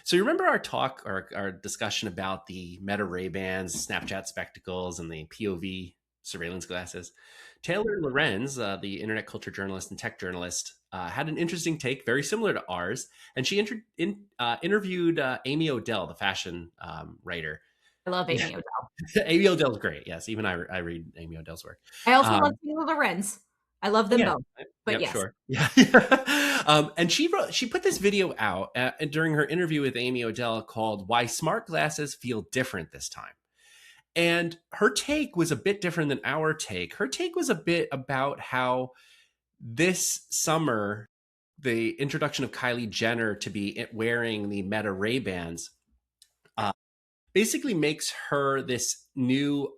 So you remember our talk or our discussion about the Meta Ray-Bans, Snapchat spectacles, and the POV surveillance glasses? Taylor Lorenz, the internet culture journalist and tech journalist, had an interesting take, very similar to ours, and she interviewed Amy Odell, the fashion writer. I love Amy Odell. Amy Odell's great. Yes, even I read Amy Odell's work. I also love Taylor Lorenz. I love them Yeah. both. But Yep, yes. sure. Yeah. And she put this video out during her interview with Amy Odell called "Why Smart Glasses Feel Different This Time." And her take was a bit different than our take. Her take was a bit about how this summer, the introduction of Kylie Jenner to be wearing the Meta Ray-Bans basically makes her this new,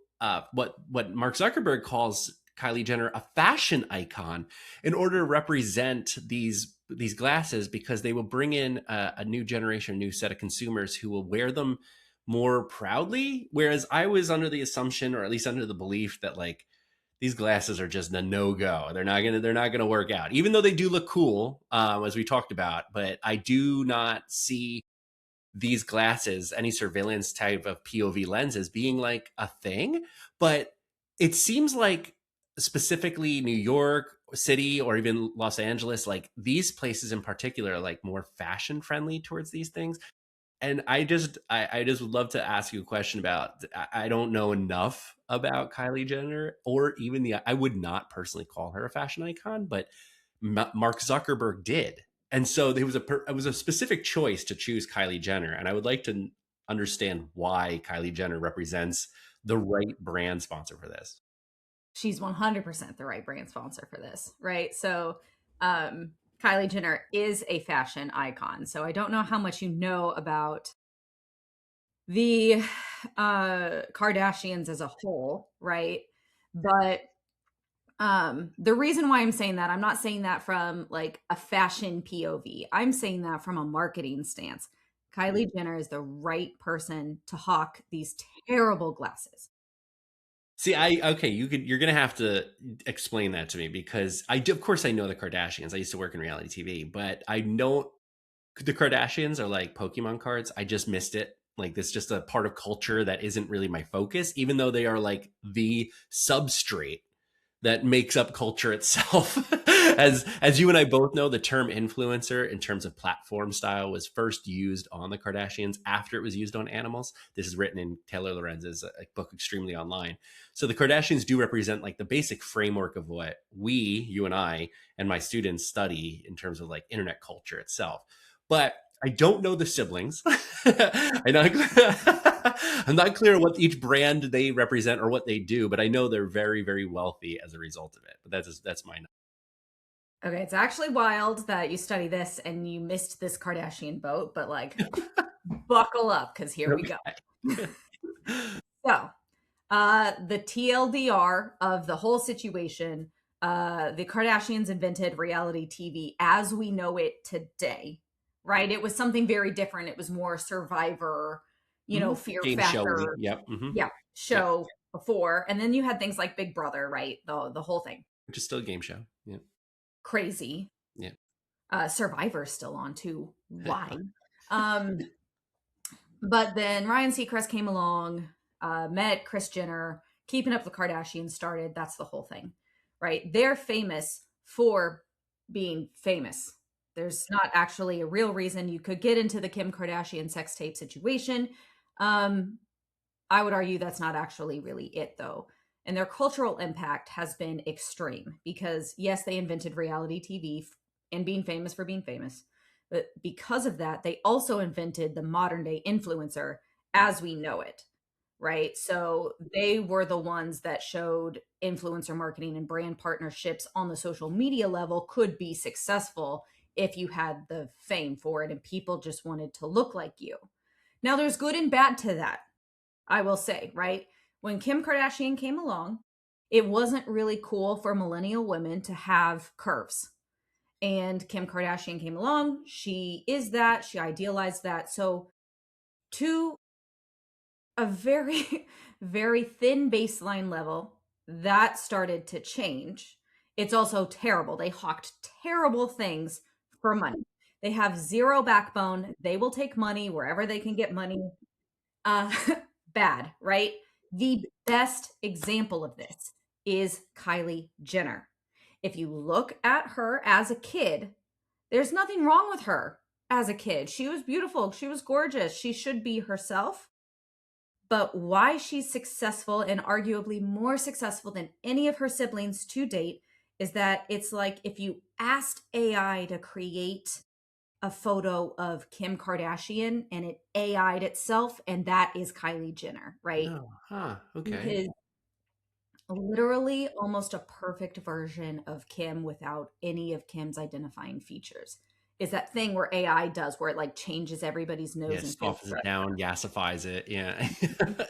what Mark Zuckerberg calls Kylie Jenner a fashion icon in order to represent these glasses, because they will bring in a new generation, a new set of consumers who will wear them more proudly. Whereas I was under the assumption, or at least under the belief, that like these glasses are just a no-go. They're not gonna work out, even though they do look cool, as we talked about. But I do not see these glasses, any surveillance type of POV lenses, being like a thing. But it seems like specifically New York City or even Los Angeles, like these places in particular, are like more fashion friendly towards these things. And I just would love to ask you a question about, I don't know enough about Kylie Jenner, or even I would not personally call her a fashion icon, but Mark Zuckerberg did. And so it was a specific choice to choose Kylie Jenner. And I would like to understand why Kylie Jenner represents the right brand sponsor for this. She's 100% the right brand sponsor for this, right? So Kylie Jenner is a fashion icon. So I don't know how much you know about the Kardashians as a whole, right? But the reason why I'm saying that, I'm not saying that from like a fashion POV. I'm saying that from a marketing stance. Kylie Jenner is the right person to hawk these terrible glasses. See, you're gonna have to explain that to me, because of course I know the Kardashians. I used to work in reality TV, but I know the Kardashians are like Pokemon cards. I just missed it. Like, this is just a part of culture that isn't really my focus, even though they are like the substrate that makes up culture itself. As you and I both know, the term influencer in terms of platform style was first used on the Kardashians after it was used on animals. This is written in Taylor Lorenz's book, Extremely Online. So the Kardashians do represent like the basic framework of what you and I, and my students study in terms of like internet culture itself. But I don't know the siblings. I'm not clear what each brand they represent or what they do, but I know they're very, very wealthy as a result of it. But that's my. Okay, it's actually wild that you study this and you missed this Kardashian boat, but like, buckle up, because here we go. So, the TLDR of the whole situation, the Kardashians invented reality TV as we know it today, right? It was something very different. It was more Survivor, Fear Game Factor. show. Yep. Mm-hmm. Yeah, show before. And then you had things like Big Brother, right? The whole thing. Which is still a game show. Yeah. Crazy. Yeah. Survivor's still on too. Why? But then Ryan Seacrest came along, met Kris Jenner, Keeping Up with the Kardashians started. That's the whole thing, right? They're famous for being famous. There's not actually a real reason. You could get into the Kim Kardashian sex tape situation. I would argue that's not actually really it, though. And their cultural impact has been extreme because, yes, they invented reality TV and being famous for being famous. But because of that, they also invented the modern day influencer as we know it, right? So they were the ones that showed influencer marketing and brand partnerships on the social media level could be successful if you had the fame for it and people just wanted to look like you. Now, there's good and bad to that, I will say, right? When Kim Kardashian came along, it wasn't really cool for millennial women to have curves. And Kim Kardashian came along. She is that. She idealized that. So to a very, very thin baseline level, that started to change. It's also terrible. They hawked terrible things for money. They have zero backbone. They will take money wherever they can get money. Uh, bad, right? The best example of this is Kylie Jenner. If you look at her as a kid, there's nothing wrong with her as a kid. She was beautiful. She was gorgeous. She should be herself. But why she's successful and arguably more successful than any of her siblings to date is that it's like if you asked AI to create a photo of Kim Kardashian and it AI'd itself, and that is Kylie Jenner, right? Oh, huh. She Okay. is literally almost a perfect version of Kim without any of Kim's identifying features. Is that thing where AI does where it like changes everybody's nose Yeah, and face softens it structure. down, yassifies it. Yeah.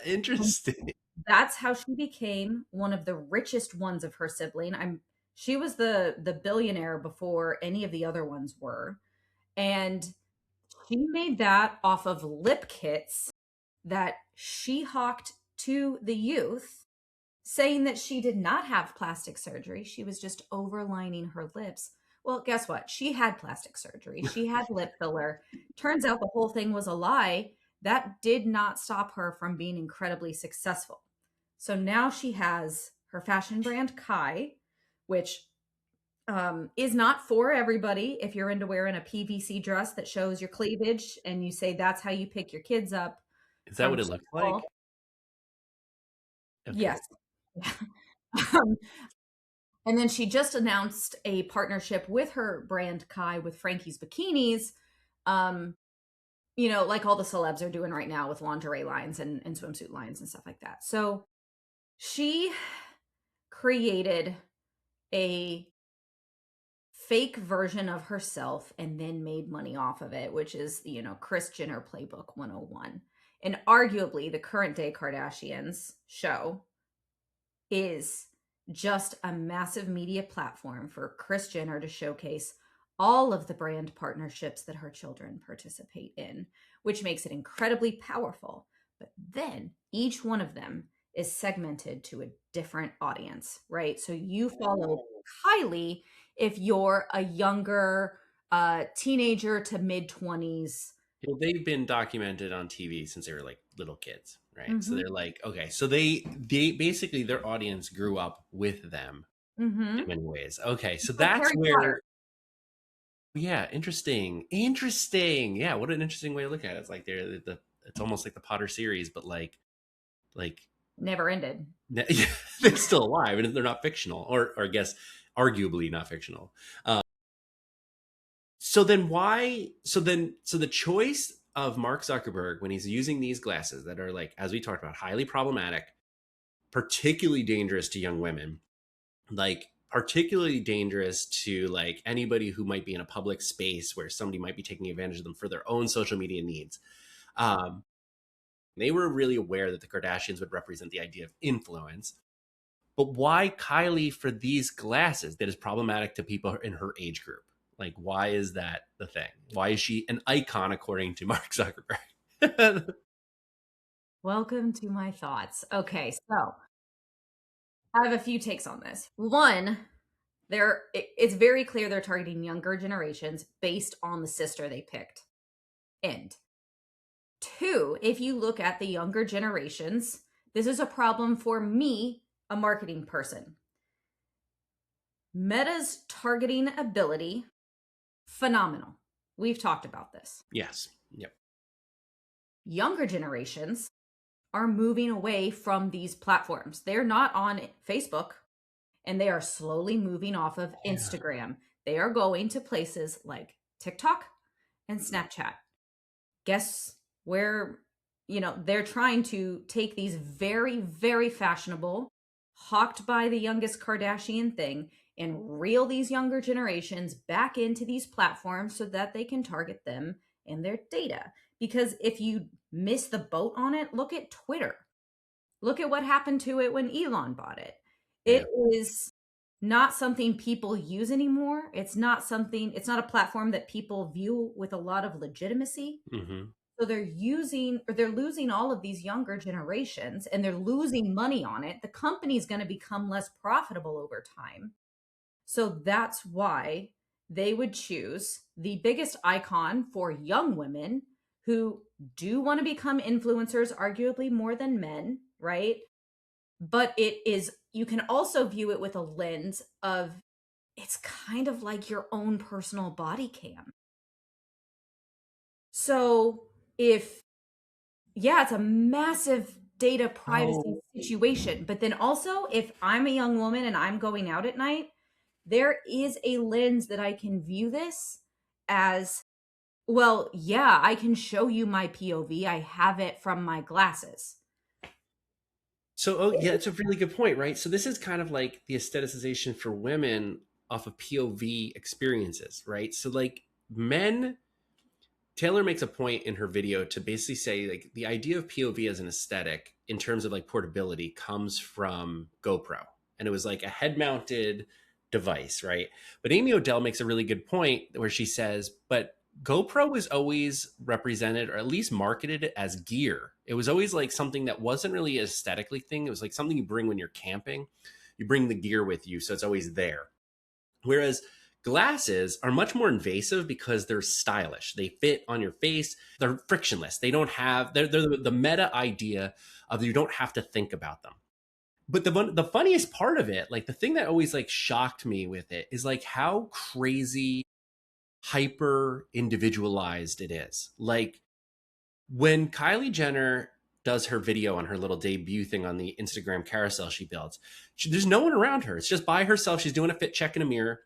Interesting. That's how she became one of the richest ones of her sibling. She was the billionaire before any of the other ones were. And she made that off of lip kits that she hawked to the youth, saying that she did not have plastic surgery. She was just overlining her lips. Well, guess what? She had plastic surgery. She had lip filler. Turns out the whole thing was a lie. That did not stop her from being incredibly successful. So now she has her fashion brand Kai, which is not for everybody. If you're into wearing a PVC dress that shows your cleavage and you say that's how you pick your kids up Is that from what it looks like? T-ball, Okay. yes. um, and then she just announced a partnership with her brand Kai with Frankie's Bikinis. Um, like all the celebs are doing right now with lingerie lines and swimsuit lines and stuff like that. So she created a fake version of herself and then made money off of it, which is, Kris Jenner Playbook 101. And arguably the current day Kardashians show is just a massive media platform for Kris Jenner to showcase all of the brand partnerships that her children participate in, which makes it incredibly powerful. But then each one of them is segmented to a different audience, right? So you follow Kylie if you're a younger teenager to mid 20s. Well, they've been documented on TV since they were like little kids, right? So Mm-hmm. they're like, okay, so they basically their audience grew up with them Mm-hmm. in many ways. Okay, so Like that's Harry Potter. where, yeah, interesting. Yeah, what an interesting way to look at it. It's like it's almost like the Potter series, but like Never ended. they're still alive and they're not fictional, or I guess arguably not fictional. So then why? So the choice of Mark Zuckerberg when he's using these glasses that are like, as we talked about, highly problematic, particularly dangerous to young women, like particularly dangerous to like anybody who might be in a public space where somebody might be taking advantage of them for their own social media needs. Um, they were really aware that the Kardashians would represent the idea of influence. But why Kylie for these glasses that is problematic to people in her age group? Like, why is that the thing? Why is she an icon according to Mark Zuckerberg? Welcome to my thoughts. Okay, so I have a few takes on this. One, it's very clear they're targeting younger generations based on the sister they picked. And two, if you look at the younger generations, this is a problem for me, a marketing person. Meta's targeting ability, phenomenal. We've talked about this. Yes. Yep. Younger generations are moving away from these platforms. They're not on Facebook and they are slowly moving off of Instagram. They are going to places like TikTok and Snapchat. Guess where, they're trying to take these very, very fashionable, hawked by the youngest Kardashian thing and reel these younger generations back into these platforms so that they can target them and their data. Because if you miss the boat on it, look at Twitter. Look at what happened to it when Elon bought it. Yeah. It is not something people use anymore. It's not a platform that people view with a lot of legitimacy. Mm-hmm. So they're losing all of these younger generations and they're losing money on it. The company's going to become less profitable over time. So that's why they would choose the biggest icon for young women who do want to become influencers, arguably more than men, right? But it is, you can also view it with a lens of it's kind of like your own personal body cam. So if, yeah, it's a massive data privacy Oh, situation. But then also, if I'm a young woman and I'm going out at night, there is a lens that I can view this as, well, yeah, I can show you my POV. I have it from my glasses. so oh yeah, it's a really good point, right? So this is kind of like the aestheticization for women off of POV experiences, right? So like men, Taylor makes a point in her video to basically say like the idea of POV as an aesthetic in terms of like portability comes from GoPro. And it was like a head mounted device, right? But Amy Odell makes a really good point where she says, but GoPro was always represented or at least marketed as gear. It was always like something that wasn't really an aesthetically thing. It was like something you bring when you're camping. You bring the gear with you, so it's always there. Whereas glasses are much more invasive because they're stylish. They fit on your face. They're frictionless. They don't have, they're the meta idea of you don't have to think about them. But the funniest part of it, like the thing that always like shocked me with it is like how crazy hyper individualized it is. Like when Kylie Jenner does her video on her little debut thing on the Instagram carousel she builds, there's no one around her. It's just by herself. She's doing a fit check in a mirror.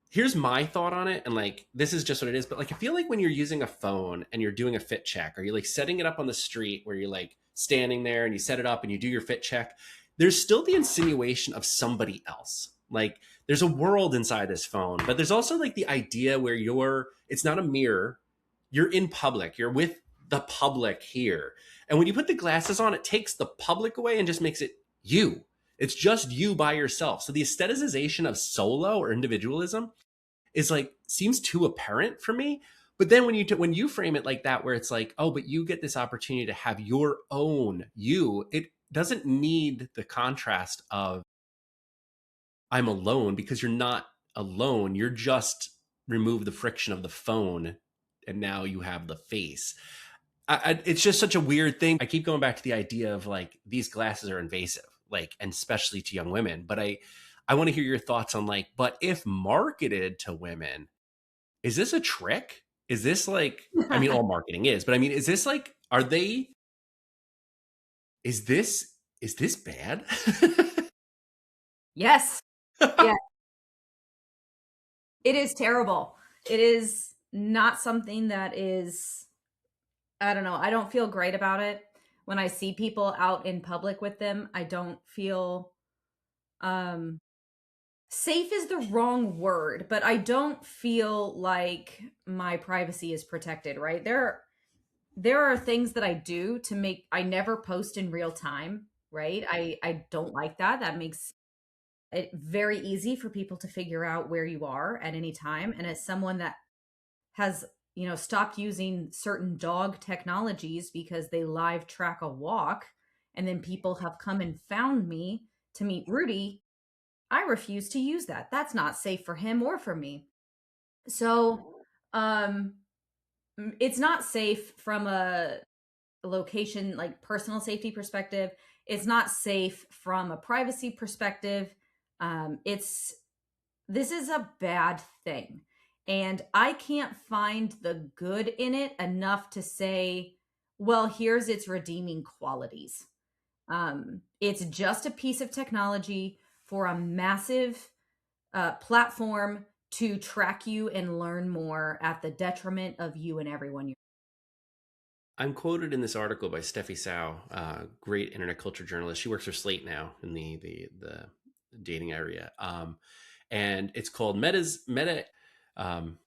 Here's my thought on it, and like this is just what it is, but like I feel like when you're using a phone and you're doing a fit check, or you're like setting it up on the street where you're like standing there and you set it up and you do your fit check, there's still the insinuation of somebody else. Like there's a world inside this phone, but there's also like the idea where you're, it's not a mirror, you're in public, you're with the public here. And when you put the glasses on, it takes the public away and just makes it you. It's just you by yourself. So the aestheticization of solo or individualism is like seems too apparent for me. But then when you frame it like that, where it's like, oh, but you get this opportunity to have your own you, it doesn't need the contrast of I'm alone, because you're not alone. You're just remove the friction of the phone, and now you have the face. It's just such a weird thing. I keep going back to the idea of like these glasses are invasive, like, and especially to young women. But I want to hear your thoughts on like, but if marketed to women, is this a trick? Is this like, I mean, all marketing is, but I mean, is this like, are they, is this bad? Yes. Yeah. It is terrible. It is not something that is, I don't know, I don't feel great about it. When I see people out in public with them, I don't feel um safe is the wrong word, but I don't feel like my privacy is protected, right? There are things that I do to make, I never post in real time, right? I don't like that. That makes it very easy for people to figure out where you are at any time. And as someone that has, stopped using certain dog technologies because they live track a walk, and then people have come and found me to meet Rudy, I refuse to use that. That's not safe for him or for me. So, um it's not safe from a location, like personal safety perspective. It's not safe from a privacy perspective. It's This is a bad thing. And I can't find the good in it enough to say, well, here's its redeeming qualities. It's just a piece of technology for a massive platform to track you and learn more at the detriment of you and everyone you're. I'm quoted in this article by Steffi Sau, great internet culture journalist. She works for Slate now in the dating area, and it's called um,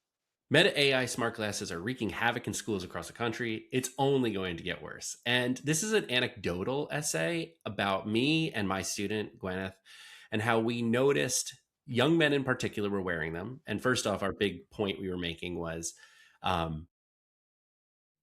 Meta AI smart glasses are wreaking havoc in schools across the country. It's only going to get worse. And this is an anecdotal essay about me and my student Gwyneth, and how we noticed young men in particular were wearing them. And first off, our big point we were making was, um,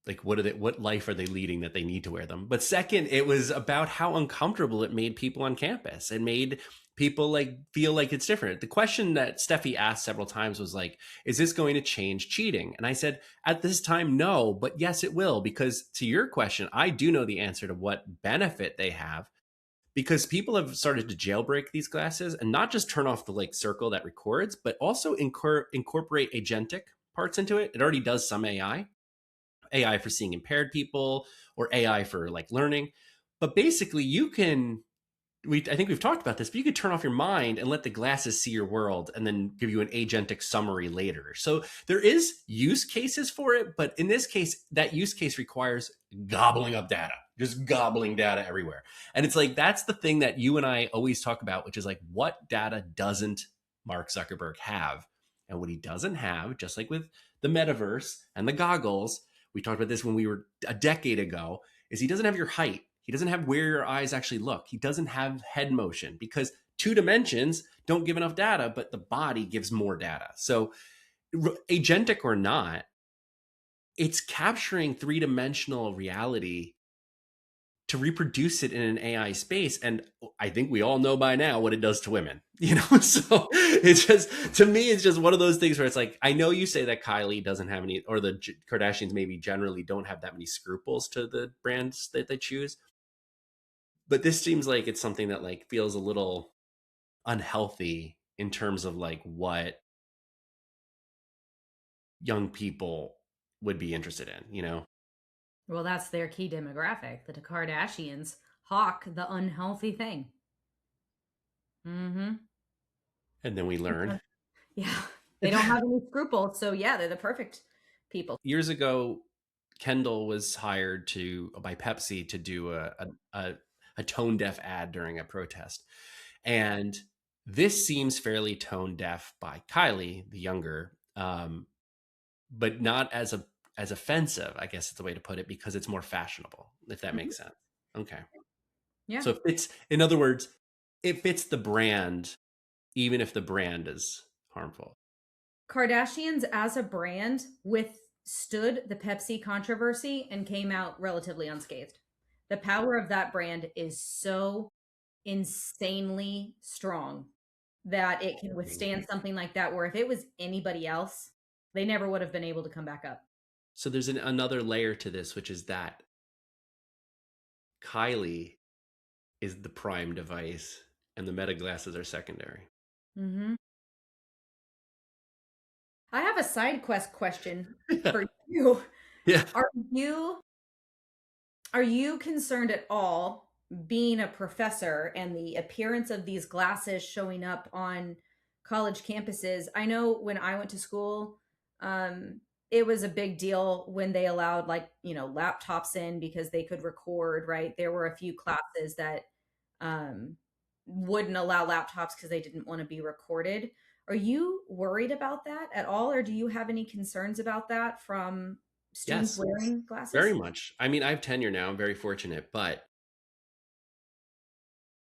like what life are they leading that they need to wear them? But second, it was about how uncomfortable it made people on campus. It made people like feel like it's different. The question that Steffi asked several times was like, is this going to change cheating? And I said, at this time, no, but yes, it will. Because to your question, I do know the answer to what benefit they have, because people have started to jailbreak these glasses and not just turn off the like circle that records, but also incorporate agentic parts into it. It already does some AI for seeing impaired people, or AI for like learning. But basically, you can, I think we've talked about this, but you could turn off your mind and let the glasses see your world and then give you an agentic summary later. So there is use cases for it, but in this case, that use case requires gobbling up data, just gobbling data everywhere. And it's like, that's the thing that you and I always talk about, which is like, what data doesn't Mark Zuckerberg have? And what he doesn't have, just like with the metaverse and the goggles, we talked about this when we were a decade ago, is he doesn't have your height. He doesn't have where your eyes actually look. He doesn't have head motion, because 2 dimensions don't give enough data, but the body gives more data. So agentic or not, it's capturing 3-dimensional reality to reproduce it in an AI space. And I think we all know by now what it does to women, you know? So it's just, to me, it's just one of those things where it's like, I know you say that Kylie doesn't have any, or the Kardashians maybe generally don't have that many scruples to the brands that they choose. But this seems like it's something that like feels a little unhealthy in terms of like what young people would be interested in, you know? Well, that's their key demographic. The Kardashians hawk the unhealthy thing. Mm-hmm. And then we learn. Yeah. They don't have any scruples. So yeah, they're the perfect people. Years ago, Kendall was hired by Pepsi to do a tone deaf ad during a protest. And this seems fairly tone deaf by Kylie, the younger, but not as offensive, I guess is the way to put it, because it's more fashionable, if that makes sense. Okay. Yeah. So in other words, it fits the brand, even if the brand is harmful. Kardashians as a brand withstood the Pepsi controversy and came out relatively unscathed. The power of that brand is so insanely strong that it can withstand something like that, where if it was anybody else, they never would have been able to come back up. So there's another layer to this, which is that Kylie is the prime device and the meta glasses are secondary. Mm-hmm. I have a side quest question for you. Yeah. Are you concerned at all, being a professor and the appearance of these glasses showing up on college campuses? I know when I went to school, it was a big deal when they allowed, like, laptops in because they could record, right? There were a few classes that wouldn't allow laptops because they didn't want to be recorded. Are you worried about that at all, or do you have any concerns about that from students Yes, wearing glasses? very much. I mean, I have tenure now. I'm very fortunate, but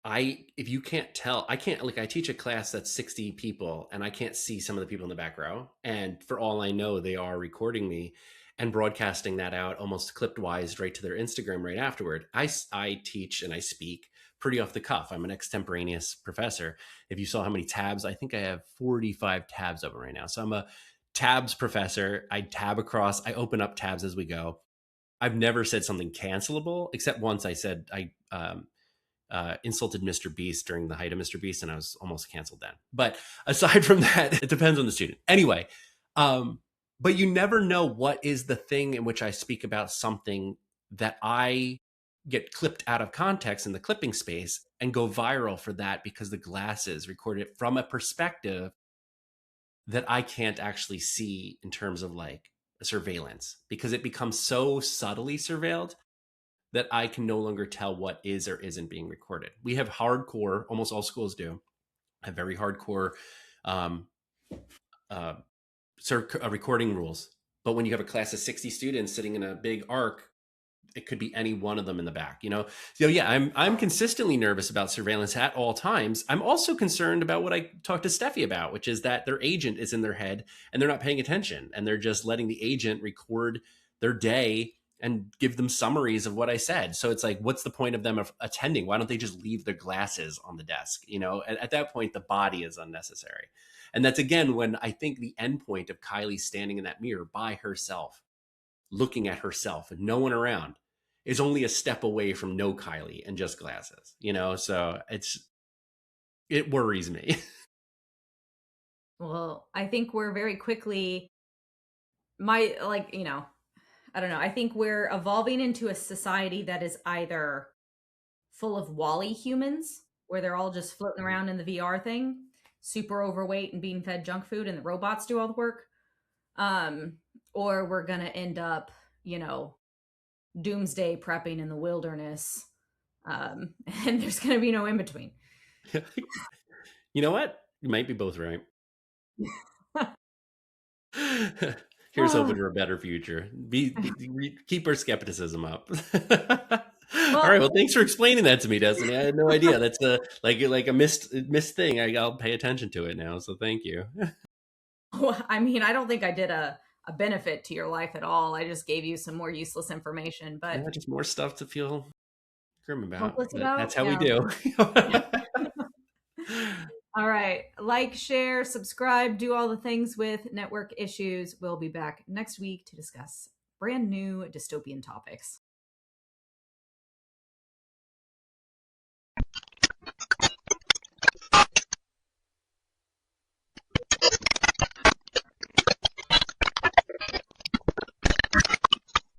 if you can't tell, I can't, like, I teach a class that's 60 people and I can't see some of the people in the back row. And for all I know, they are recording me and broadcasting that out almost clipped wise right to their Instagram right afterward. I teach and I speak pretty off the cuff. I'm an extemporaneous professor. If you saw how many tabs, I think I have 45 tabs open right now. So I'm a tabs professor. I tab across, I open up tabs as we go. I've never said something cancelable, except once I said I insulted Mr. Beast during the height of Mr. Beast, and I was almost canceled then. But aside from that, it depends on the student. Anyway, but you never know what is the thing in which I speak about something that I get clipped out of context in the clipping space and go viral for that, because the glasses record it from a perspective that I can't actually see in terms of like surveillance, because it becomes so subtly surveilled that I can no longer tell what is or isn't being recorded. We have hardcore, almost all schools do, have very hardcore recording rules. But when you have a class of 60 students sitting in a big arc, it could be any one of them in the back, you know? So yeah, I'm consistently nervous about surveillance at all times. I'm also concerned about what I talked to Steffi about, which is that their agent is in their head and they're not paying attention, and they're just letting the agent record their day and give them summaries of what I said. So it's like, what's the point of them attending? Why don't they just leave their glasses on the desk? At that point, the body is unnecessary. And that's again when I think the end point of Kylie standing in that mirror by herself, looking at herself and no one around, is only a step away from no Kylie and just glasses. So it worries me. Well, I think we're very quickly my like, I don't know. I think we're evolving into a society that is either full of Wall-E humans, where they're all just floating around in the VR thing, super overweight and being fed junk food, and the robots do all the work. Um, or we're gonna end up, doomsday prepping in the wilderness, and there's gonna be no in between. You know what? You might be both right. Here's hoping for a better future. Keep our skepticism up. All right. Well, thanks for explaining that to me, Destiny. I had no idea. That's a missed thing. I'll pay attention to it now. So thank you. Well, I mean, I don't think I did a benefit to your life at all. I just gave you some more useless information, but Yeah, just more stuff to feel grim about. hopeless about. That's how Yeah. we do. All right. Like, share, subscribe, do all the things with Network Issues. We'll be back next week to discuss brand new dystopian topics.